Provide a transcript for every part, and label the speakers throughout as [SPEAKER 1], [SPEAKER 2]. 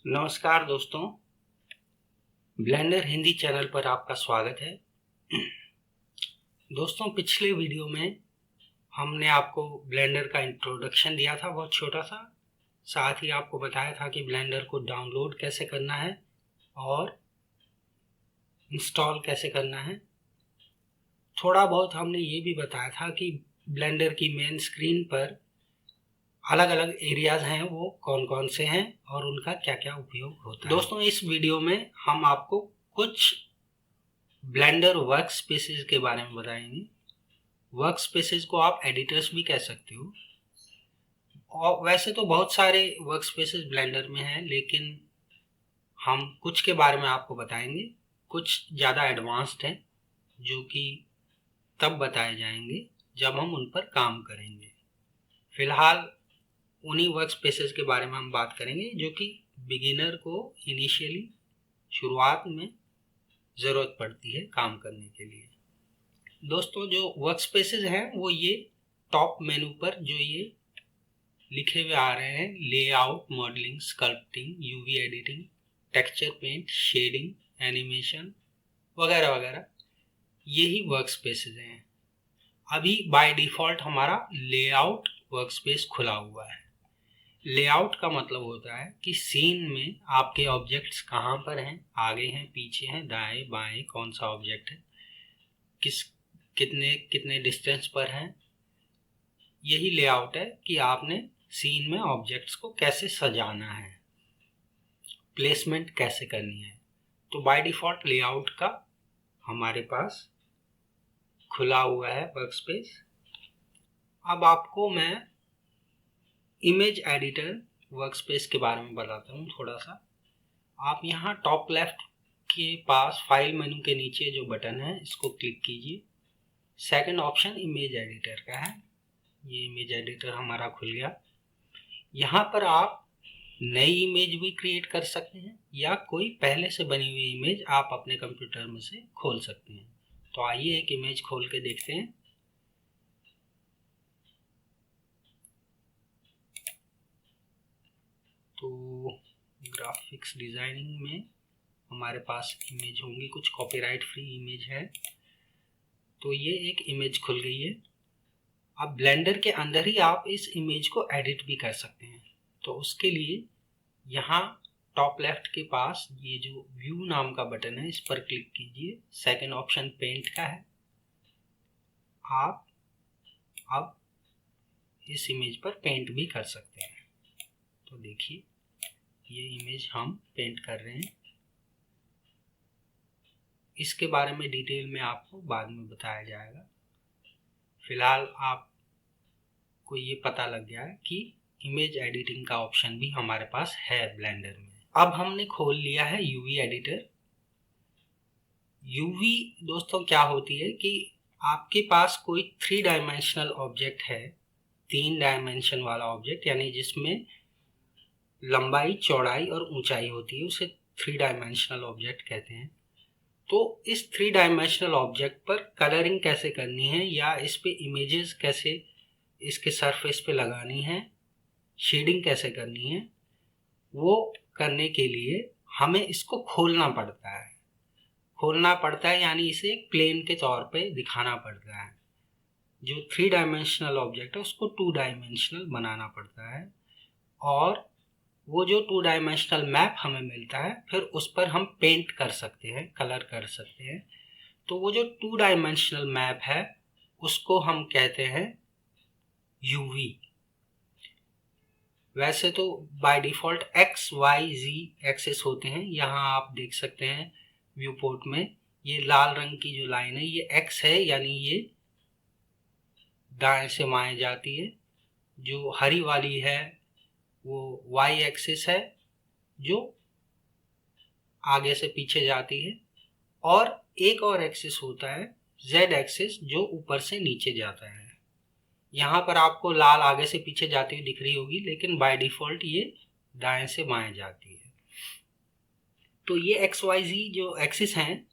[SPEAKER 1] नमस्कार दोस्तों, blender Hindi channel पर आपका स्वागत है। दोस्तों, पिछले वीडियो में हमने आपको ब्लेंडर का इंट्रोडक्शन दिया था, बहुत छोटा सा। साथ ही आपको बताया था कि ब्लेंडर को डाउनलोड कैसे करना है और इंस्टॉल कैसे करना है। थोड़ा बहुत हमने ये भी बताया था कि ब्लेंडर की मेन स्क्रीन पर अलग अलग एरियाज हैं, वो कौन कौन से हैं और उनका क्या क्या उपयोग होता है। दोस्तों, इस वीडियो में हम आपको कुछ ब्लेंडर वर्क स्पेसेस के बारे में बताएंगे। वर्क स्पेसेस को आप एडिटर्स भी कह सकते हो, और वैसे तो बहुत सारे वर्क स्पेसेस ब्लेंडर में हैं, लेकिन हम कुछ के बारे में आपको बताएंगे। कुछ ज़्यादा एडवांस्ड हैं जो कि तब बताए जाएंगे जब हम उन पर काम करेंगे। फिलहाल उन्हीं वर्क स्पेसेस के बारे में हम बात करेंगे जो कि बिगिनर को इनिशियली शुरुआत में ज़रूरत पड़ती है काम करने के लिए। दोस्तों, जो वर्क स्पेसेस हैं वो ये टॉप मेनू पर जो ये लिखे हुए आ रहे हैं, layout, modelling, sculpting, UV editing, texture paint, shading, animation वगैरह वगैरह, यही वर्क स्पेसेस हैं। अभी बाय डिफ़ॉल्ट हमारा लेआउट वर्क स्पेस खुला हुआ है। लेआउट का मतलब होता है कि सीन में आपके ऑब्जेक्ट्स कहाँ पर हैं, आगे हैं, पीछे हैं, दाएं बाएं, कौन सा ऑब्जेक्ट है, कितने कितने डिस्टेंस पर हैं। यही लेआउट है कि आपने सीन में ऑब्जेक्ट्स को कैसे सजाना है, प्लेसमेंट कैसे करनी है। तो बाय डिफ़ॉल्ट लेआउट का हमारे पास खुला हुआ है वर्क स्पेस। अब आपको मैं इमेज एडिटर वर्कस्पेस के बारे में बताता हूँ थोड़ा सा। आप यहाँ टॉप लेफ्ट के पास फाइल मेनू के नीचे जो बटन है इसको क्लिक कीजिए। सेकंड ऑप्शन इमेज एडिटर का है। ये इमेज एडिटर हमारा खुल गया। यहाँ पर आप नई इमेज भी क्रिएट कर सकते हैं या कोई पहले से बनी हुई इमेज आप अपने कंप्यूटर में से खोल सकते हैं। तो आइए एक इमेज खोल के देखते हैं। तो ग्राफिक्स डिज़ाइनिंग में हमारे पास इमेज होंगी, कुछ कॉपीराइट फ्री इमेज है। तो ये एक इमेज खुल गई है। अब ब्लेंडर के अंदर ही आप इस इमेज को एडिट भी कर सकते हैं। तो उसके लिए यहाँ टॉप लेफ्ट के पास ये जो व्यू नाम का बटन है इस पर क्लिक कीजिए। सेकंड ऑप्शन पेंट का है। आप अब इस इमेज पर पेंट भी कर सकते हैं। तो देखिए, ये इमेज हम पेंट कर रहे हैं। इसके बारे में डिटेल में आपको बाद में बताया जाएगा। फिलहाल आपको ये पता लग गया है कि इमेज एडिटिंग का ऑप्शन भी हमारे पास है ब्लेंडर में। अब हमने खोल लिया है यूवी एडिटर। यूवी दोस्तों क्या होती है कि आपके पास कोई 3 डायमेंशनल ऑब्जेक्ट है, 3 डायमेंशन वाला ऑब्जेक्ट, यानी जिसमें लंबाई, चौड़ाई और ऊंचाई होती है, उसे 3 डायमेंशनल ऑब्जेक्ट कहते हैं। तो इस 3 डायमेंशनल ऑब्जेक्ट पर कलरिंग कैसे करनी है या इस पे इमेजेस कैसे इसके सरफेस पे लगानी है, शेडिंग कैसे करनी है, वो करने के लिए हमें इसको खोलना पड़ता है। खोलना पड़ता है यानी इसे एक प्लेन के तौर पे दिखाना पड़ता है। जो 3 डायमेंशनल ऑब्जेक्ट है उसको 2 डायमेंशनल बनाना पड़ता है, और वो जो 2 डायमेंशनल मैप हमें मिलता है फिर उस पर हम पेंट कर सकते हैं, कलर कर सकते हैं। तो वो जो 2 डायमेंशनल मैप है उसको हम कहते हैं यूवी। वैसे तो by default x y z axes होते हैं। यहाँ आप देख सकते हैं व्यू पोर्ट में ये लाल रंग की जो लाइन है ये एक्स है, यानी ये दाएं से बाएं जाती है। जो हरी वाली है वो वाई एक्सिस है जो आगे से पीछे जाती है, और एक और एक्सिस होता है जेड एक्सिस जो ऊपर से नीचे जाता है। यहाँ पर आपको लाल आगे से पीछे जाती हुई दिख रही होगी, लेकिन बाय डिफ़ॉल्ट ये दाएं से बाएं जाती है। तो ये एक्स वाई जी जो एक्सिस हैं,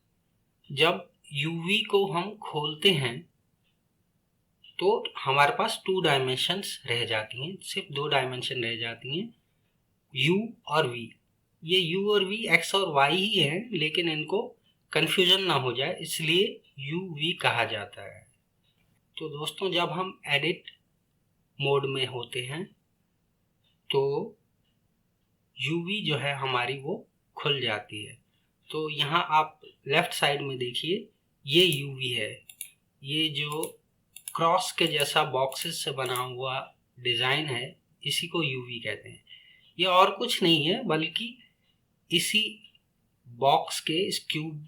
[SPEAKER 1] जब यूवी को हम खोलते हैं तो हमारे पास 2 डायमेंशंस रह जाती हैं, सिर्फ 2 डायमेंशन रह जाती हैं, यू और वी। ये u और v x और y ही हैं, लेकिन इनको कन्फ्यूजन ना हो जाए इसलिए uv कहा जाता है। तो दोस्तों जब हम एडिट मोड में होते हैं तो uv जो है हमारी वो खुल जाती है। तो यहाँ आप लेफ्ट साइड में देखिए, ये uv है, ये जो क्रॉस के जैसा बॉक्सेस से बना हुआ डिज़ाइन है इसी को uv कहते हैं। ये और कुछ नहीं है बल्कि इसी बॉक्स के, इस क्यूब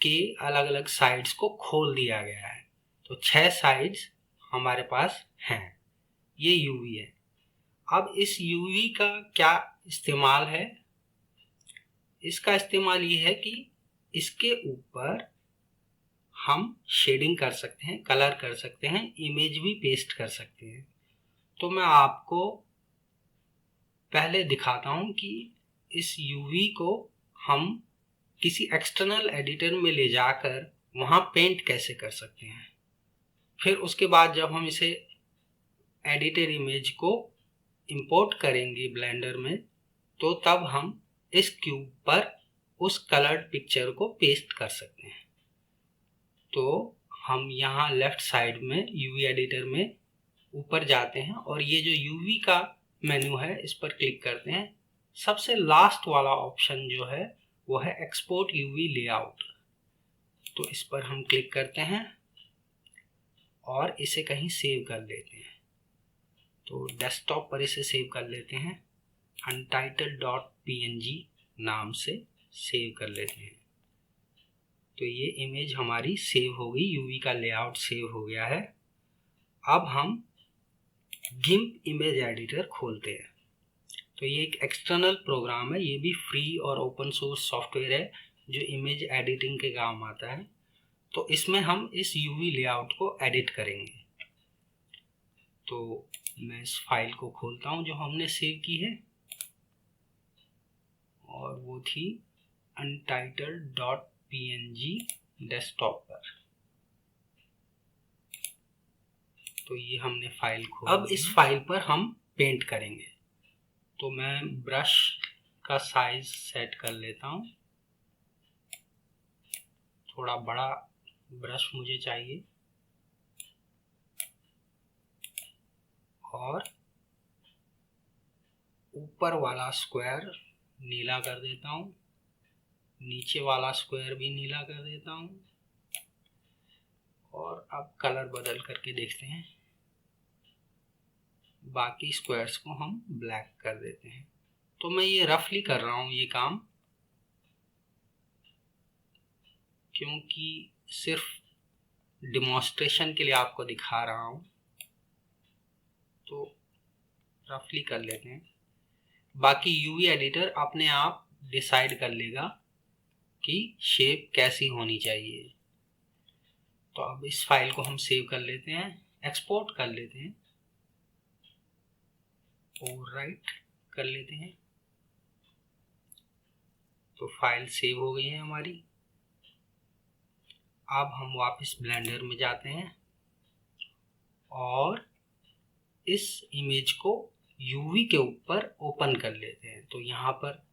[SPEAKER 1] के अलग अलग साइड्स को खोल दिया गया है। तो 6 साइड्स हमारे पास हैं, ये uv है। अब इस uv का क्या इस्तेमाल है? इसका इस्तेमाल ये है कि इसके ऊपर हम शेडिंग कर सकते हैं, कलर कर सकते हैं, इमेज भी पेस्ट कर सकते हैं। तो मैं आपको पहले दिखाता हूं कि इस UV को हम किसी एक्सटर्नल एडिटर में ले जाकर वहां पेंट कैसे कर सकते हैं। फिर उसके बाद जब हम इसे एडिटेड इमेज को इंपोर्ट करेंगे ब्लेंडर में, तो तब हम इस क्यूब पर उस कलर्ड पिक्चर को पेस्ट कर सकते हैं। तो हम यहाँ लेफ्ट साइड में UV एडिटर में ऊपर जाते हैं और ये जो UV का मेन्यू है इस पर क्लिक करते हैं। सबसे लास्ट वाला ऑप्शन जो है वो है एक्सपोर्ट UV लेआउट। तो इस पर हम क्लिक करते हैं और इसे कहीं सेव कर लेते हैं। तो डेस्कटॉप पर इसे सेव कर लेते हैं, untitled.png नाम से सेव कर लेते हैं। तो ये इमेज हमारी सेव हो गई, UV का लेआउट सेव हो गया है। अब हम गिम्प इमेज एडिटर खोलते हैं। तो ये एक एक्सटर्नल प्रोग्राम है, ये भी फ्री और ओपन सोर्स सॉफ्टवेयर है जो इमेज एडिटिंग के काम आता है। तो इसमें हम इस UV लेआउट को एडिट करेंगे। तो मैं इस फाइल को खोलता हूँ जो हमने सेव की है और वो थी untitled.png डेस्कटॉप पर। तो ये हमने फाइल खोली। अब इस फाइल पर हम पेंट करेंगे। तो मैं ब्रश का साइज सेट कर लेता हूँ, थोड़ा बड़ा ब्रश मुझे चाहिए और ऊपर वाला स्क्वायर नीला कर देता हूँ, नीचे वाला स्क्वायर भी नीला कर देता हूँ और अब कलर बदल करके देखते हैं। बाकी स्क्वायर्स को हम ब्लैक कर देते हैं। तो मैं ये रफली कर रहा हूँ ये काम, क्योंकि सिर्फ डिमॉन्स्ट्रेशन के लिए आपको दिखा रहा हूँ। तो रफली कर लेते हैं, बाकी UV एडिटर अपने आप डिसाइड कर लेगा कि शेप कैसी होनी चाहिए। तो अब इस फाइल को हम सेव कर लेते हैं, एक्सपोर्ट कर लेते हैं, ओवरराइट कर लेते हैं। तो फाइल सेव हो गई है हमारी। अब हम वापस ब्लेंडर में जाते हैं और इस इमेज को UV के ऊपर ओपन कर लेते हैं। तो यहाँ पर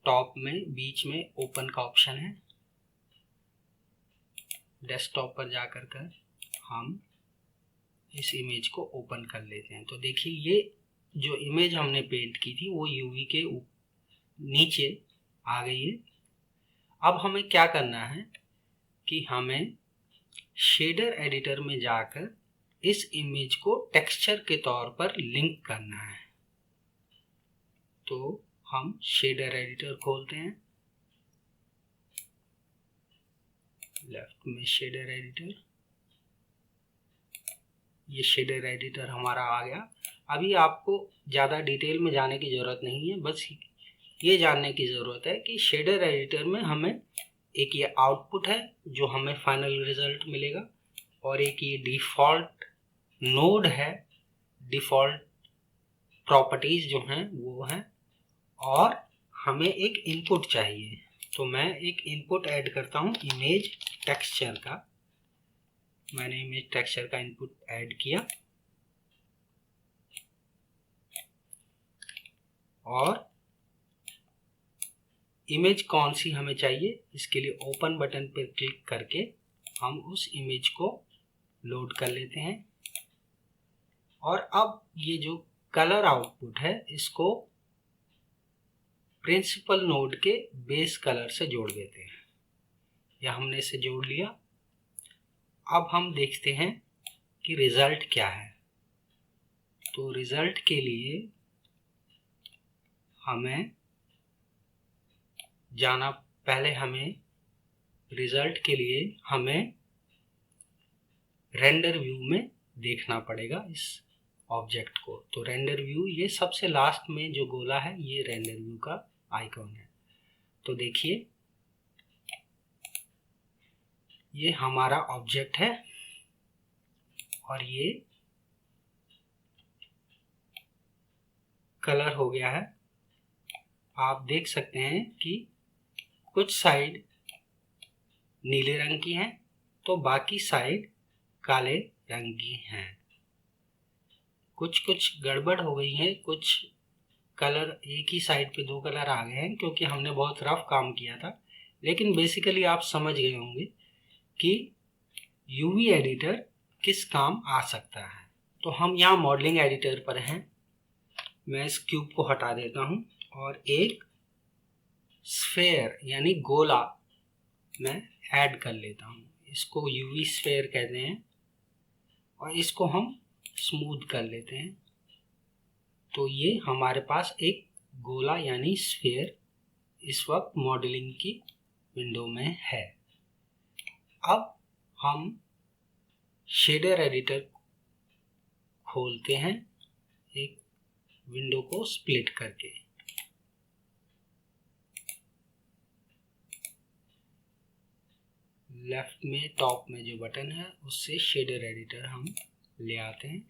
[SPEAKER 1] टॉप में बीच में ओपन का ऑप्शन है। डेस्कटॉप पर जाकर हम इस इमेज को ओपन कर लेते हैं। तो देखिए ये जो इमेज हमने पेंट की थी वो UV के नीचे आ गई है। अब हमें क्या करना है कि हमें शेडर एडिटर में जाकर इस इमेज को टेक्सचर के तौर पर लिंक करना है। तो हम शेडर एडिटर खोलते हैं, लेफ्ट में शेडर एडिटर, ये शेडर एडिटर हमारा आ गया। अभी आपको ज़्यादा डिटेल में जाने की ज़रूरत नहीं है, बस ये जानने की ज़रूरत है कि शेडर एडिटर में हमें एक ये आउटपुट है जो हमें फाइनल रिजल्ट मिलेगा और एक ये डिफ़ॉल्ट नोड है, डिफ़ॉल्ट प्रॉपर्टीज़ जो हैं वो हैं, और हमें एक इनपुट चाहिए। तो मैं एक इनपुट ऐड करता हूँ इमेज टेक्सचर का। मैंने इमेज टेक्सचर का इनपुट ऐड किया और इमेज कौन सी हमें चाहिए, इसके लिए ओपन बटन पर क्लिक करके हम उस इमेज को लोड कर लेते हैं। और अब ये जो कलर आउटपुट है इसको प्रिंसिपल नोड के बेस कलर से जोड़ देते हैं। या हमने इसे जोड़ लिया। अब हम देखते हैं कि रिजल्ट क्या है। तो रिजल्ट के लिए हमें जाना, पहले हमें रिजल्ट के लिए हमें रेंडर व्यू में देखना पड़ेगा इस ऑब्जेक्ट को। तो रेंडर व्यू, ये सबसे लास्ट में जो गोला है ये रेंडर व्यू का आइकॉन है। तो देखिए ये हमारा ऑब्जेक्ट है और ये कलर हो गया है। आप देख सकते हैं कि कुछ साइड नीले रंग की हैं तो बाकी साइड काले रंग की हैं। कुछ कुछ गड़बड़ हो गई है, कुछ कलर एक ही साइड पे दो कलर आ गए हैं क्योंकि हमने बहुत रफ काम किया था। लेकिन बेसिकली आप समझ गए होंगे कि यूवी एडिटर किस काम आ सकता है। तो हम यहाँ मॉडलिंग एडिटर पर हैं। मैं इस क्यूब को हटा देता हूँ और एक स्फेयर यानी गोला मैं ऐड कर लेता हूँ। इसको यूवी स्फेयर कहते हैं और इसको हम स्मूथ कर लेते हैं। तो ये हमारे पास एक गोला यानी स्फेयर इस वक्त मॉडलिंग की विंडो में है। अब हम शेडर एडिटर खोलते हैं एक विंडो को स्प्लिट करके। लेफ्ट में टॉप में जो बटन है उससे शेडर एडिटर हम ले आते हैं।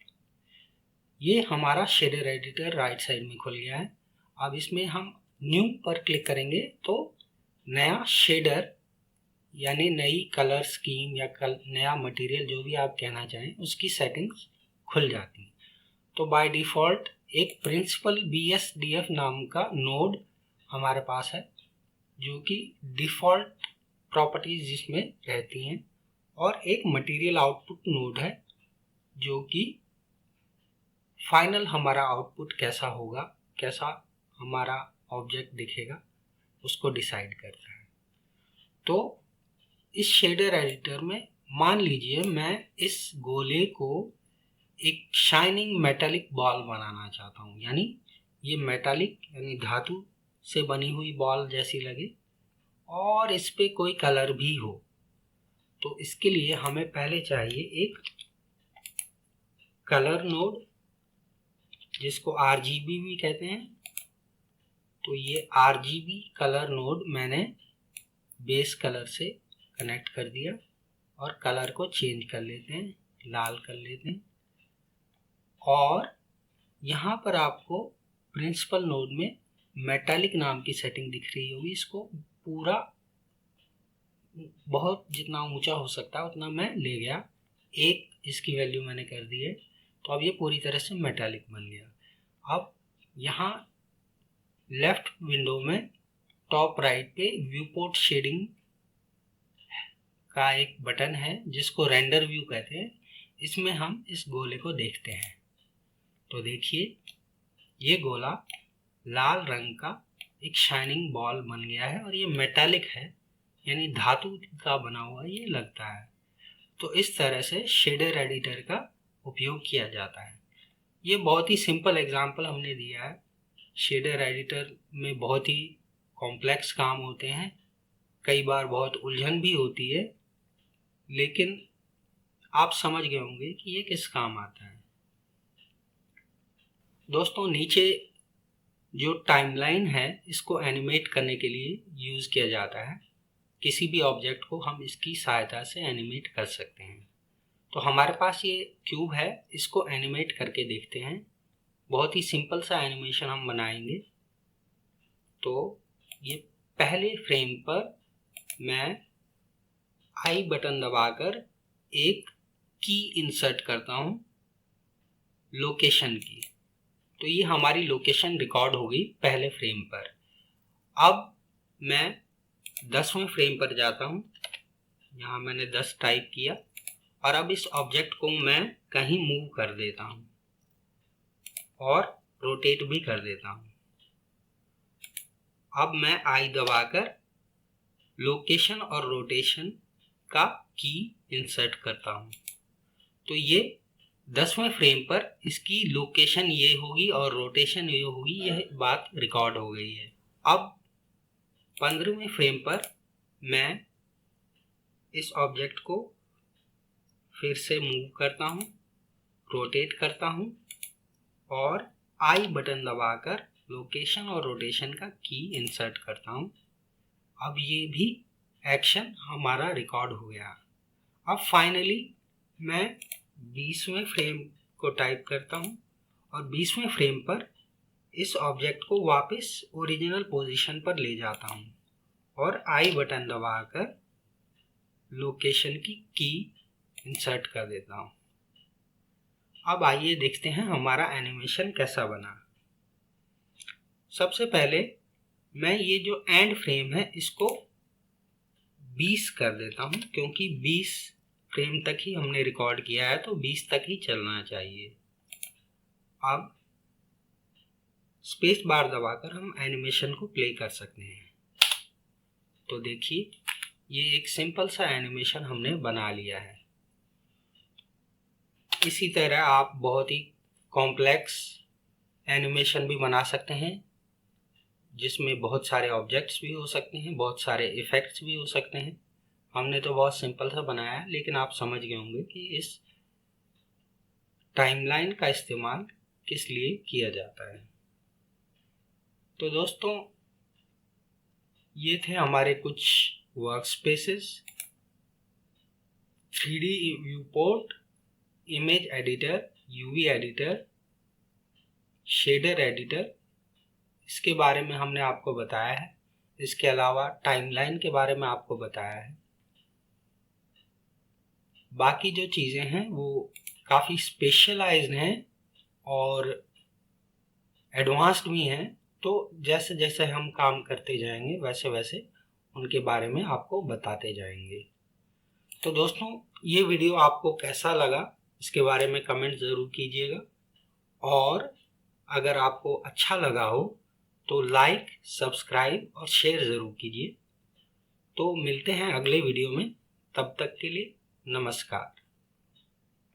[SPEAKER 1] ये हमारा शेडर एडिटर राइट साइड में खुल गया है। अब इसमें हम न्यू पर क्लिक करेंगे तो नया शेडर यानी नई कलर स्कीम या नया मटेरियल जो भी आप कहना चाहें उसकी सेटिंग्स खुल जाती हैं। तो बाय डिफ़ॉल्ट एक प्रिंसिपल BSDF नाम का नोड हमारे पास है जो कि डिफ़ॉल्ट प्रॉपर्टीज जिसमें रहती हैं, और एक मटेरियल आउटपुट नोड है जो कि फाइनल हमारा आउटपुट कैसा होगा, कैसा हमारा ऑब्जेक्ट दिखेगा उसको डिसाइड करता है। तो इस शेडर एडिटर में मान लीजिए मैं इस गोले को एक शाइनिंग मेटालिक बॉल बनाना चाहता हूँ, यानी ये मेटालिक यानी धातु से बनी हुई बॉल जैसी लगे और इस पे कोई कलर भी हो। तो इसके लिए हमें पहले चाहिए एक कलर नोड जिसको RGB भी कहते हैं। तो ये RGB कलर नोड मैंने बेस कलर से कनेक्ट कर दिया और कलर को चेंज कर लेते हैं, लाल कर लेते हैं। और यहाँ पर आपको प्रिंसिपल नोड में मेटालिक नाम की सेटिंग दिख रही होगी। इसको पूरा बहुत जितना ऊंचा हो सकता है उतना मैं ले गया, एक इसकी वैल्यू मैंने कर दी है। तो अब ये पूरी तरह से मेटालिक बन गया। अब यहाँ लेफ्ट विंडो में टॉप राइट पे व्यूपोर्ट शेडिंग का एक बटन है जिसको रेंडर व्यू कहते हैं। इसमें हम इस गोले को देखते हैं। तो देखिए ये गोला लाल रंग का एक शाइनिंग बॉल बन गया है और ये मेटालिक है यानी धातु का बना हुआ ये लगता है। तो इस तरह से शेडर एडिटर का उपयोग किया जाता है। ये बहुत ही सिंपल एग्जांपल हमने दिया है। शेडर एडिटर में बहुत ही कॉम्प्लेक्स काम होते हैं, कई बार बहुत उलझन भी होती है, लेकिन आप समझ गए होंगे कि ये किस काम आता है। दोस्तों नीचे जो टाइमलाइन है इसको एनिमेट करने के लिए यूज़ किया जाता है। किसी भी ऑब्जेक्ट को हम इसकी सहायता से एनिमेट कर सकते हैं। तो हमारे पास ये क्यूब है, इसको एनिमेट करके देखते हैं। बहुत ही सिंपल सा एनिमेशन हम बनाएंगे। तो ये पहले फ्रेम पर मैं आई बटन दबाकर एक की इंसर्ट करता हूँ, लोकेशन की। तो ये हमारी लोकेशन रिकॉर्ड हो गई पहले फ्रेम पर। अब मैं 10वें फ्रेम पर जाता हूँ। यहाँ मैंने 10 टाइप किया और अब इस ऑब्जेक्ट को मैं कहीं मूव कर देता हूँ और रोटेट भी कर देता हूँ। अब मैं आई दबाकर लोकेशन और रोटेशन का की इंसर्ट करता हूँ। तो ये 10वें फ्रेम पर इसकी लोकेशन ये होगी और रोटेशन ये होगी, यह बात रिकॉर्ड हो गई है। अब 15वें फ्रेम पर मैं इस ऑब्जेक्ट को फिर से मूव करता हूँ, रोटेट करता हूँ और आई बटन दबाकर लोकेशन और रोटेशन का की इंसर्ट करता हूँ। अब ये भी एक्शन हमारा रिकॉर्ड हो गया। अब फाइनली मैं 20वें फ्रेम को टाइप करता हूँ और 20वें फ्रेम पर इस ऑब्जेक्ट को वापस ओरिजिनल पोजीशन पर ले जाता हूँ और आई बटन दबाकर लोकेशन की इंसर्ट कर देता हूँ। अब आइए देखते हैं हमारा एनिमेशन कैसा बना। सबसे पहले मैं ये जो एंड फ्रेम है इसको 20 कर देता हूँ, क्योंकि 20 फ्रेम तक ही हमने रिकॉर्ड किया है तो 20 तक ही चलना चाहिए। अब स्पेस बार दबाकर हम एनिमेशन को प्ले कर सकते हैं। तो देखिए ये एक सिंपल सा एनिमेशन हमने बना लिया है। इसी तरह आप बहुत ही कॉम्प्लेक्स एनिमेशन भी बना सकते हैं, जिसमें बहुत सारे ऑब्जेक्ट्स भी हो सकते हैं, बहुत सारे इफ़ेक्ट्स भी हो सकते हैं। हमने तो बहुत सिंपल सा बनाया है, लेकिन आप समझ गए होंगे कि इस टाइमलाइन का इस्तेमाल किस लिए किया जाता है। तो दोस्तों ये थे हमारे कुछ workspaces, 3D viewport, image editor, UV editor, shader editor, इसके बारे में हमने आपको बताया है। इसके अलावा टाइमलाइन के बारे में आपको बताया है। बाकी जो चीज़ें हैं वो काफ़ी स्पेशलाइज्ड हैं और एडवांस्ड भी हैं, तो जैसे जैसे हम काम करते जाएंगे वैसे वैसे उनके बारे में आपको बताते जाएंगे। तो दोस्तों ये वीडियो आपको कैसा लगा इसके बारे में कमेंट ज़रूर कीजिएगा, और अगर आपको अच्छा लगा हो तो लाइक, सब्सक्राइब और शेयर ज़रूर कीजिए। तो मिलते हैं अगले वीडियो में, तब तक के लिए नमस्कार।